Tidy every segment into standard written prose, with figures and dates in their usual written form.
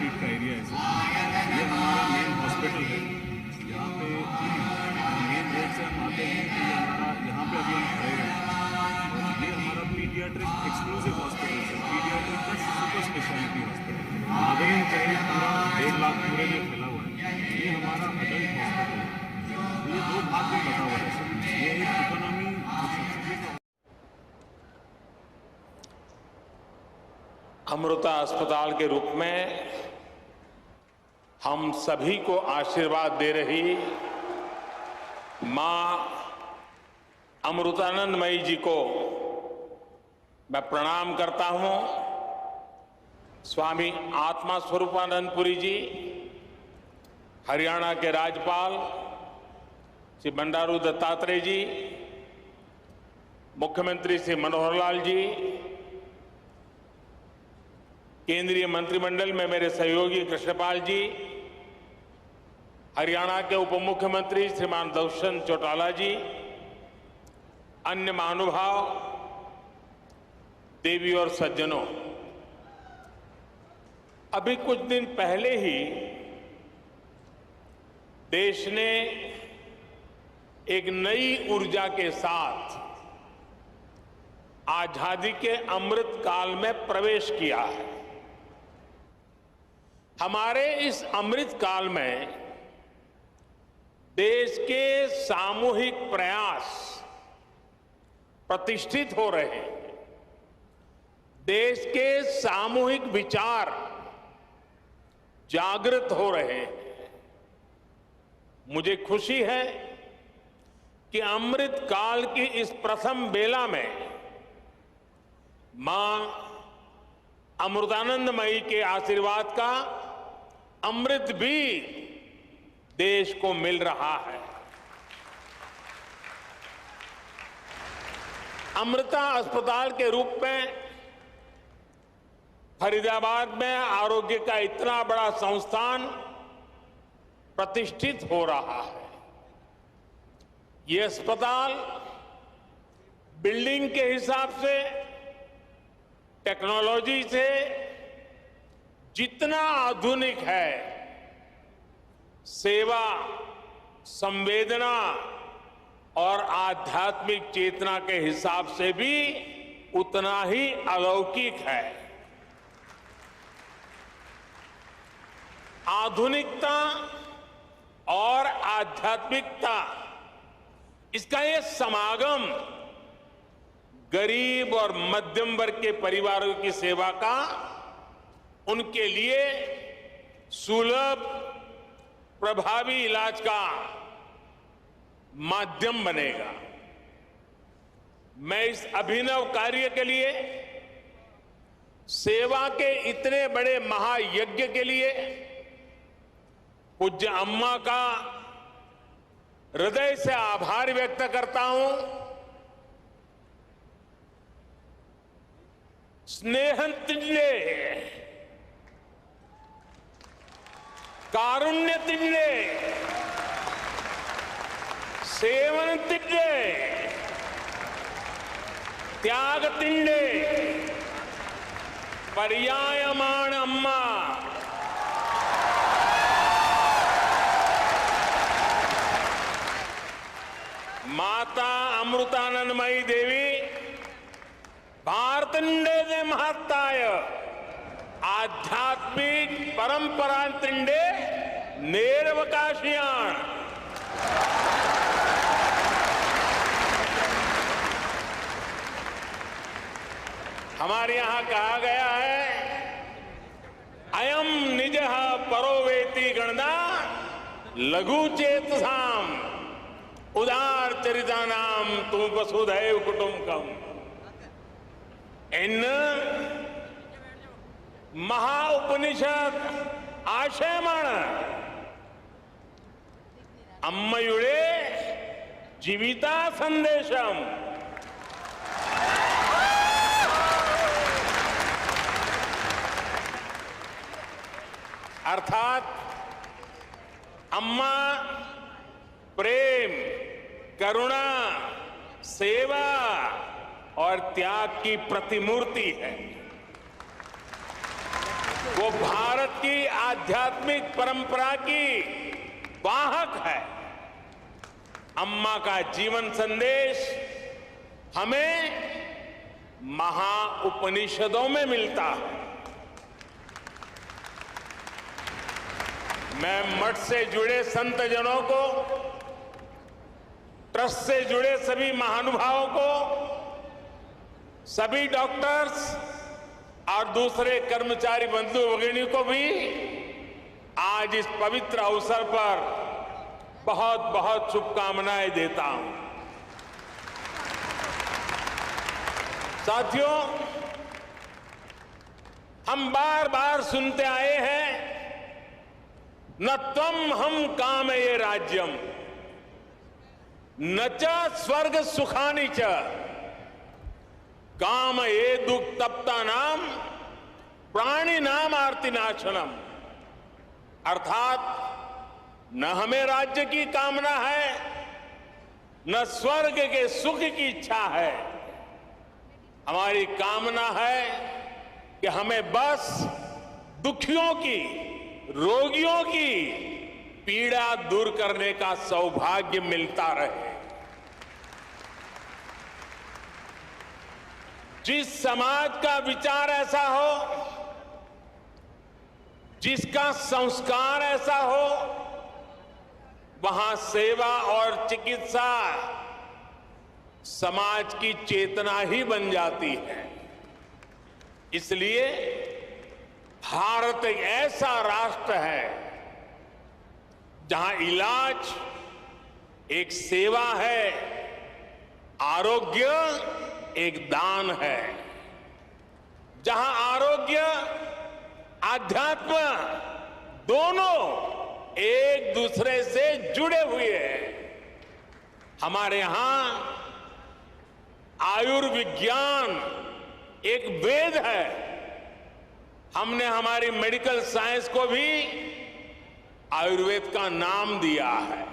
Feet का area है sir. ये हमारा मेन हॉस्पिटल है। यहाँ पे मेन रोड से हम आते हैं कि यहाँ पे अभी हम खड़े हैं और ये हमारा पीडियाट्रिक एक्सक्लूसिव हॉस्पिटल है। पीडियाट्रिक का super speciality hospital mothering child पूरा 1.5 लाख पूरे में फैला हुआ है। ये हमारा अडल्ट हॉस्पिटल है। ये 2 भाग में बटा हुआ है सर। ये एक इकोनॉमी अमृता अस्पताल के रूप में हम सभी को आशीर्वाद दे रही मां अमृतानंदमयी जी को मैं प्रणाम करता हूं। स्वामी आत्मा स्वरूपानंदपुरी जी, हरियाणा के राज्यपाल श्री बंडारू दत्तात्रेय जी, मुख्यमंत्री श्री मनोहर लाल जी, केंद्रीय मंत्रिमंडल में मेरे सहयोगी कृष्णपाल जी, हरियाणा के उप मुख्यमंत्री श्रीमान दुष्यंत चौटाला जी, अन्य महानुभाव, देवी और सज्जनों, अभी कुछ दिन पहले ही देश ने एक नई ऊर्जा के साथ आजादी के अमृत काल में प्रवेश किया है। हमारे इस अमृत काल में देश के सामूहिक प्रयास प्रतिष्ठित हो रहे हैं। देश के सामूहिक विचार जागृत हो रहे हैं। मुझे खुशी है कि अमृत काल की इस प्रथम बेला में मां अमृतानंदमयी के आशीर्वाद का अमृत भी देश को मिल रहा है। अमृता अस्पताल के रूप में फरीदाबाद में आरोग्य का इतना बड़ा संस्थान प्रतिष्ठित हो रहा है। ये अस्पताल बिल्डिंग के हिसाब से, टेक्नोलॉजी से जितना आधुनिक है, सेवा, संवेदना और आध्यात्मिक चेतना के हिसाब से भी उतना ही अलौकिक है। आधुनिकता और आध्यात्मिकता, इसका ये समागम गरीब और मध्यम वर्ग के परिवारों की सेवा का उनके लिए सुलभ, प्रभावी इलाज का माध्यम बनेगा। मैं इस अभिनव कार्य के लिए, सेवा के इतने बड़े महायज्ञ के लिए पूज्य अम्मा का हृदय से आभार व्यक्त करता हूं। स्नेहंतिंडे, कारुण्यतिंडे, सेवनतिंडे, त्यागतिंडे, पर्यायमाण अम्मा, माता अमृतानंदमयी देवी भारतंडे महत्ताय आध्यात्मिक परंपरा तिंडे नेरवकाशियाण। हमारे यहां कहा गया है, अयम निजः परोवेति गणना लघु चेतसाम उदार चरितानाम तुम वसुधैव कुटुंबकम। इन महाउपनिषद आशयमाण अम्मयुडे जीविता संदेशम। अर्थात अम्मा प्रेम, करुणा, सेवा और त्याग की प्रतिमूर्ति है। वो भारत की आध्यात्मिक परंपरा की वाहक है। अम्मा का जीवन संदेश हमें महाउपनिषदों में मिलता है। मैं मठ से जुड़े संत जनों को, ट्रस्ट से जुड़े सभी महानुभावों को, सभी डॉक्टर्स और दूसरे कर्मचारी बंधु भगिनी को भी आज इस पवित्र अवसर पर बहुत बहुत शुभकामनाएं देता हूं। साथियों, हम बार बार सुनते आए हैं, न त्वम हम कामये राज्यम न च स्वर्ग सुखानि च काम ये दुख तप्ता नाम प्राणी नाम आरती नाशनम। अर्थात न हमें राज्य की कामना है, न स्वर्ग के सुख की इच्छा है। हमारी कामना है कि हमें बस दुखियों की, रोगियों की पीड़ा दूर करने का सौभाग्य मिलता रहे। जिस समाज का विचार ऐसा हो, जिसका संस्कार ऐसा हो, वहां सेवा और चिकित्सा समाज की चेतना ही बन जाती है। इसलिए भारत एक ऐसा राष्ट्र है जहां इलाज एक सेवा है, आरोग्य एक दान है। जहां आरोग्य, आध्यात्म दोनों एक दूसरे से जुड़े हुए हैं। हमारे यहां आयुर्विज्ञान एक वेद है। हमने हमारी मेडिकल साइंस को भी आयुर्वेद का नाम दिया है।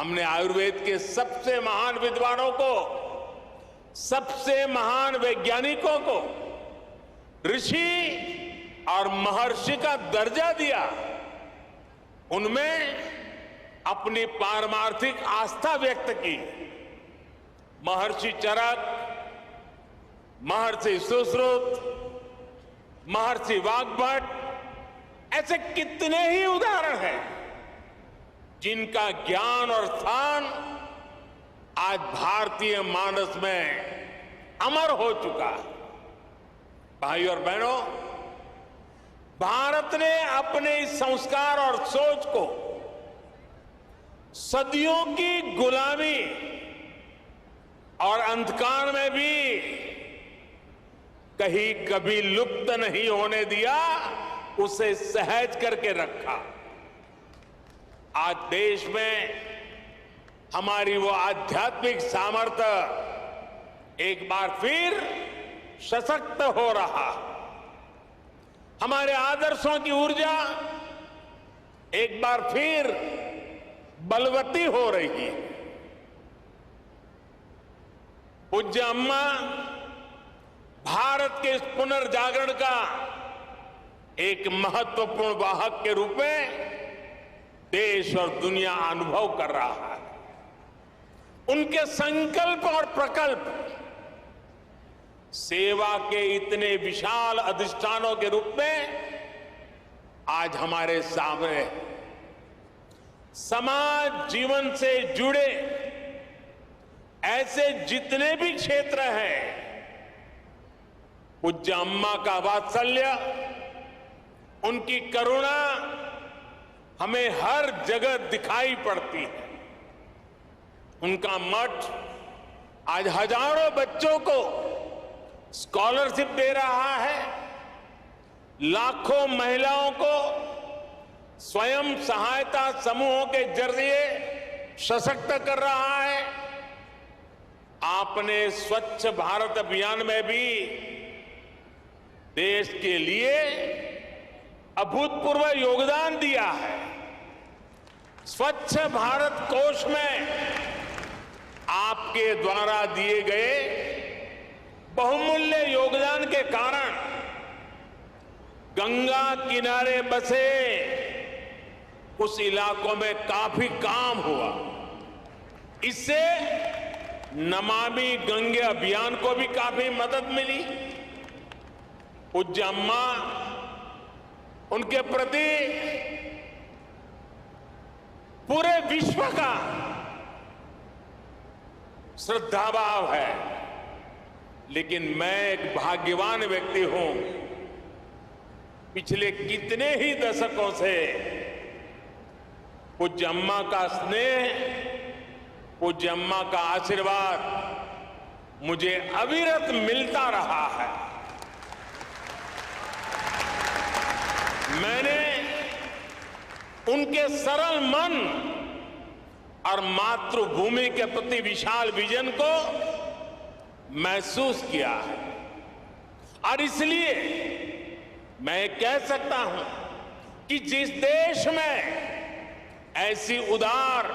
हमने आयुर्वेद के सबसे महान विद्वानों को, सबसे महान वैज्ञानिकों को ऋषि और महर्षि का दर्जा दिया। उनमें अपनी पारमार्थिक आस्था व्यक्त की। महर्षि चरक, महर्षि सुश्रुत, महर्षि वाग्भट, ऐसे कितने ही उदाहरण हैं जिनका ज्ञान और स्थान आज भारतीय मानस में अमर हो चुका है। भाई और बहनों, भारत ने अपने इस संस्कार और सोच को सदियों की गुलामी और अंधकार में भी कहीं कभी लुप्त नहीं होने दिया, उसे सहज करके रखा। आज देश में हमारी वो आध्यात्मिक सामर्थ्य एक बार फिर सशक्त हो रहा। हमारे आदर्शों की ऊर्जा एक बार फिर बलवती हो रही है। पूज्य अम्मा भारत के इस पुनर्जागरण का एक महत्वपूर्ण वाहक के रूप में देश और दुनिया अनुभव कर रहा है। उनके संकल्प और प्रकल्प सेवा के इतने विशाल अधिष्ठानों के रूप में आज हमारे सामने। समाज जीवन से जुड़े ऐसे जितने भी क्षेत्र हैं, पूज्य अम्मा का वात्सल्य, उनकी करुणा हमें हर जगह दिखाई पड़ती है। उनका मठ आज हजारों बच्चों को स्कॉलरशिप दे रहा है, लाखों महिलाओं को स्वयं सहायता समूहों के जरिए सशक्त कर रहा है। आपने स्वच्छ भारत अभियान में भी देश के लिए अभूतपूर्व योगदान दिया है। स्वच्छ भारत कोष में आपके द्वारा दिए गए बहुमूल्य योगदान के कारण गंगा किनारे बसे उस इलाकों में काफी काम हुआ। इससे नमामि गंगे अभियान को भी काफी मदद मिली। पूज्य अम्मा, उनके प्रति पूरे विश्व का श्रद्धा भाव है। लेकिन मैं एक भाग्यवान व्यक्ति हूं, पिछले कितने ही दशकों से पूज्य अम्मा का स्नेह, पूज्य अम्मा का आशीर्वाद मुझे अविरत मिलता रहा है। मैंने उनके सरल मन और मातृभूमि के प्रति विशाल विजन को महसूस किया है। और इसलिए मैं कह सकता हूं कि जिस देश में ऐसी उदार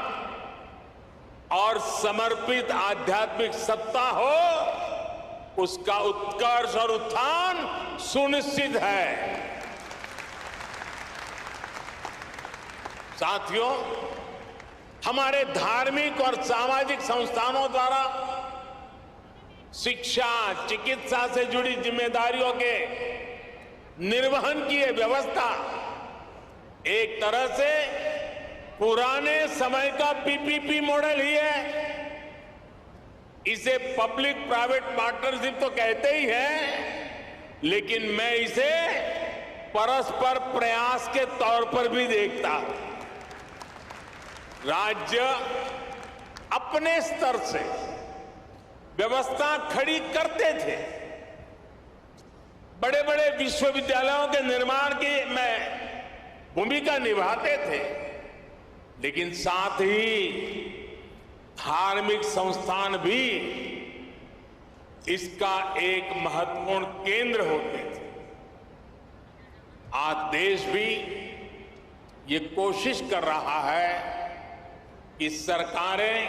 और समर्पित आध्यात्मिक सत्ता हो, उसका उत्कर्ष और उत्थान सुनिश्चित है। साथियों, हमारे धार्मिक और सामाजिक संस्थानों द्वारा शिक्षा, चिकित्सा से जुड़ी जिम्मेदारियों के निर्वहन की यह व्यवस्था एक तरह से पुराने समय का पीपीपी मॉडल ही है। इसे पब्लिक प्राइवेट पार्टनरशिप तो कहते ही हैं, लेकिन मैं इसे परस्पर प्रयास के तौर पर भी देखता हूं। राज्य अपने स्तर से व्यवस्था खड़ी करते थे, बड़े बड़े विश्वविद्यालयों के निर्माण की में भूमिका निभाते थे, लेकिन साथ ही धार्मिक संस्थान भी इसका एक महत्वपूर्ण केंद्र होते थे। आज देश भी ये कोशिश कर रहा है कि सरकारें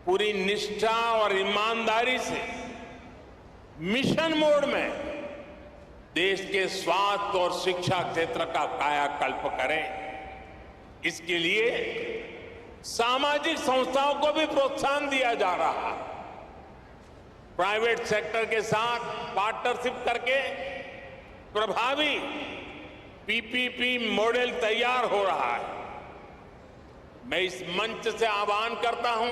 पूरी निष्ठा और ईमानदारी से मिशन मोड में देश के स्वास्थ्य और शिक्षा क्षेत्र का कायाकल्प करें। इसके लिए सामाजिक संस्थाओं को भी प्रोत्साहन दिया जा रहा है। प्राइवेट सेक्टर के साथ पार्टनरशिप करके प्रभावी पीपीपी मॉडल तैयार हो रहा है। मैं इस मंच से आह्वान करता हूं,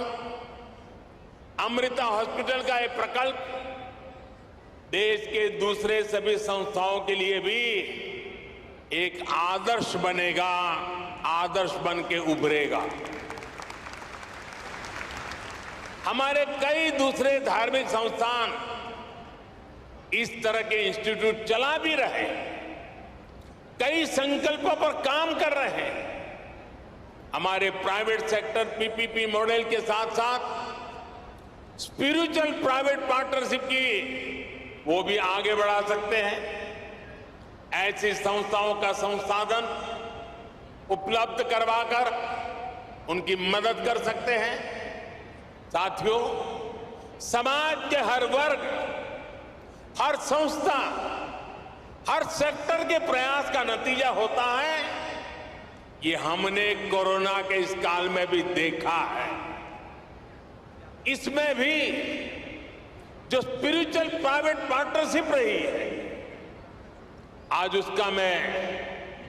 अमृता हॉस्पिटल का यह प्रकल्प देश के दूसरे सभी संस्थाओं के लिए भी एक आदर्श बनेगा, आदर्श बन के उभरेगा। हमारे कई दूसरे धार्मिक संस्थान इस तरह के इंस्टीट्यूट चला भी रहे, कई संकल्पों पर काम कर रहे हैं। हमारे प्राइवेट सेक्टर पीपीपी मॉडल के साथ साथ स्पिरिचुअल प्राइवेट पार्टनरशिप की वो भी आगे बढ़ा सकते हैं। ऐसी संस्थाओं का संसाधन उपलब्ध करवाकर उनकी मदद कर सकते हैं। साथियों, समाज के हर वर्ग, हर संस्था, हर सेक्टर के प्रयास का नतीजा होता है। ये हमने कोरोना के इस काल में भी देखा है। इसमें भी जो स्पिरिचुअल प्राइवेट पार्टनरशिप रही है, आज उसका मैं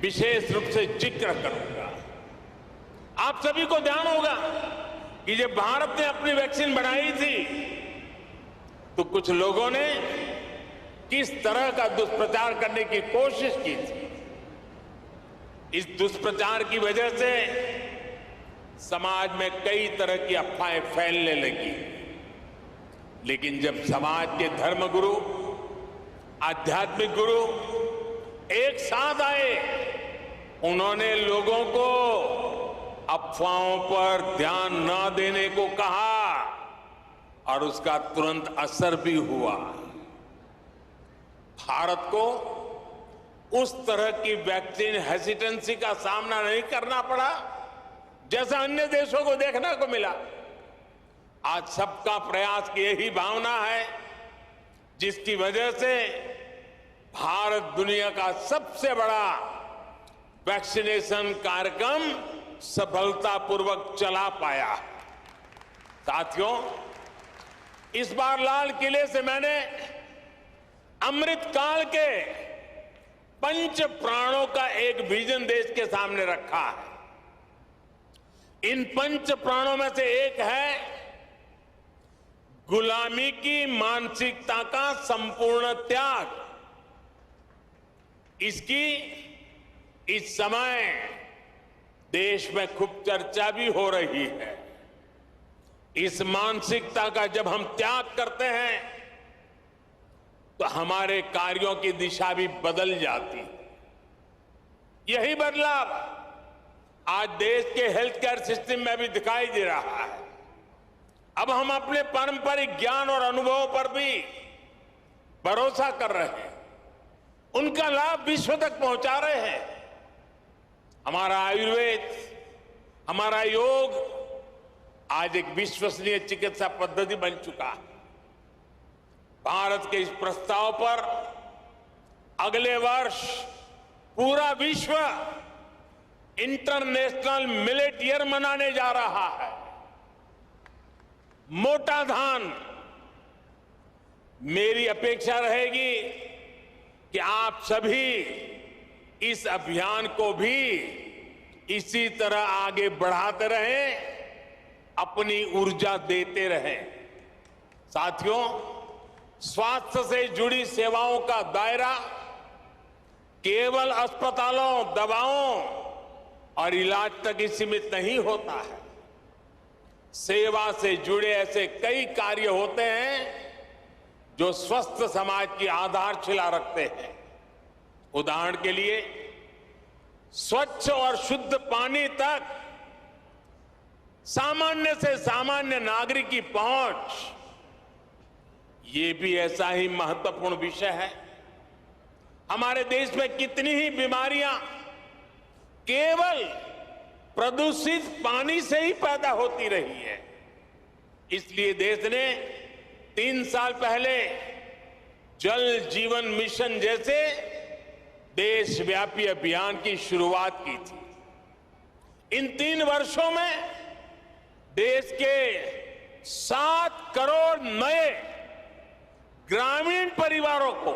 विशेष रूप से जिक्र करूंगा। आप सभी को ध्यान होगा कि जब भारत ने अपनी वैक्सीन बनाई थी तो कुछ लोगों ने किस तरह का दुष्प्रचार करने की कोशिश की थी। इस दुष्प्रचार की वजह से समाज में कई तरह की अफवाहें फैलने लगी। लेकिन जब समाज के धर्मगुरु, आध्यात्मिक गुरु एक साथ आए, उन्होंने लोगों को अफवाहों पर ध्यान न देने को कहा और उसका तुरंत असर भी हुआ। भारत को उस तरह की वैक्सीन हेसिटेंसी का सामना नहीं करना पड़ा जैसा अन्य देशों को देखने को मिला। आज सबका प्रयास की यही भावना है जिसकी वजह से भारत दुनिया का सबसे बड़ा वैक्सीनेशन कार्यक्रम सफलतापूर्वक चला पाया। साथियों, इस बार लाल किले से मैंने अमृत काल के पंच प्राणों का एक विजन देश के सामने रखा है। इन पंच प्राणों में से एक है गुलामी की मानसिकता का संपूर्ण त्याग। इसकी इस समय देश में खूब चर्चा भी हो रही है। इस मानसिकता का जब हम त्याग करते हैं तो हमारे कार्यों की दिशा भी बदल जाती है। यही बदलाव आज देश के हेल्थ केयर सिस्टम में भी दिखाई दे रहा है। अब हम अपने पारंपरिक ज्ञान और अनुभवों पर भी भरोसा कर रहे हैं, उनका लाभ विश्व तक पहुंचा रहे हैं। हमारा आयुर्वेद, हमारा योग आज एक विश्वसनीय चिकित्सा पद्धति बन चुका है। भारत के इस प्रस्ताव पर अगले वर्ष पूरा विश्व इंटरनेशनल मिलेट ईयर मनाने जा रहा है। मोटा धान, मेरी अपेक्षा रहेगी कि आप सभी इस अभियान को भी इसी तरह आगे बढ़ाते रहें, अपनी ऊर्जा देते रहें। साथियों, स्वास्थ्य से जुड़ी सेवाओं का दायरा केवल अस्पतालों, दवाओं और इलाज तक ही सीमित नहीं होता है। सेवा से जुड़े ऐसे कई कार्य होते हैं जो स्वस्थ समाज की आधारशिला रखते हैं। उदाहरण के लिए, स्वच्छ और शुद्ध पानी तक सामान्य से सामान्य नागरिक की पहुंच, ये भी ऐसा ही महत्वपूर्ण विषय है। हमारे देश में कितनी ही बीमारियां केवल प्रदूषित पानी से ही पैदा होती रही है। इसलिए देश ने 3 साल पहले जल जीवन मिशन जैसे देशव्यापी अभियान की शुरुआत की थी। इन 3 वर्षों में देश के 7 करोड़ नए ग्रामीण परिवारों को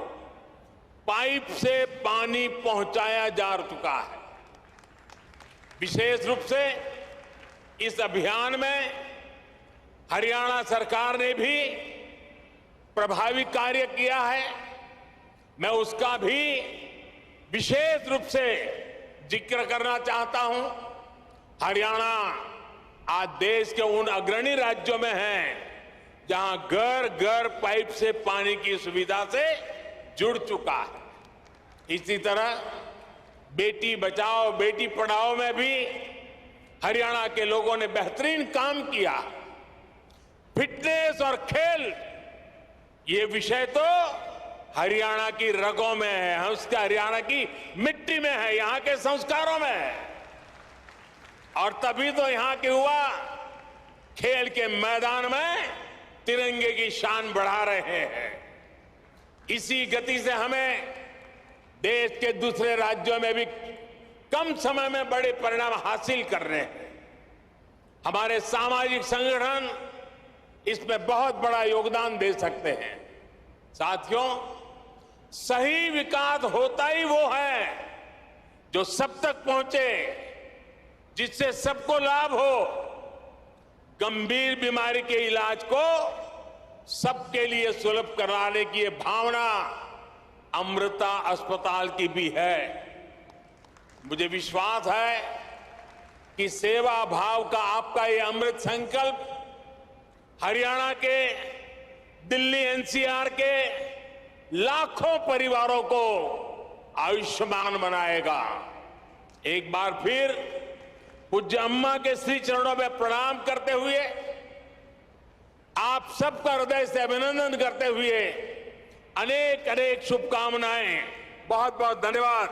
पाइप से पानी पहुंचाया जा चुका है। विशेष रूप से इस अभियान में हरियाणा सरकार ने भी प्रभावी कार्य किया है। मैं उसका भी विशेष रूप से जिक्र करना चाहता हूं। हरियाणा आज देश के उन अग्रणी राज्यों में है जहां घर घर पाइप से पानी की सुविधा से जुड़ चुका है। इसी तरह बेटी बचाओ बेटी पढ़ाओ में भी हरियाणा के लोगों ने बेहतरीन काम किया। फिटनेस और खेल, ये विषय तो हरियाणा की रगों में है, उसका हरियाणा की मिट्टी में है, यहां के संस्कारों में है। और तभी तो यहां के युवा खेल के मैदान में तिरंगे की शान बढ़ा रहे हैं। इसी गति से हमें देश के दूसरे राज्यों में भी कम समय में बड़े परिणाम हासिल कर रहे हैं। हमारे सामाजिक संगठन इसमें बहुत बड़ा योगदान दे सकते हैं। साथियों, सही विकास होता ही वो है जो सब तक पहुंचे, जिससे सबको लाभ हो। गंभीर बीमारी के इलाज को सबके लिए सुलभ कराने की ये भावना अमृता अस्पताल की भी है। मुझे विश्वास है कि सेवा भाव का आपका ये अमृत संकल्प हरियाणा के, दिल्ली एनसीआर के लाखों परिवारों को आयुष्मान बनाएगा। एक बार फिर पूज्य अम्मा के श्री चरणों में प्रणाम करते हुए, आप सबका हृदय से अभिनंदन करते हुए अनेक अनेक शुभकामनाएं। बहुत बहुत धन्यवाद।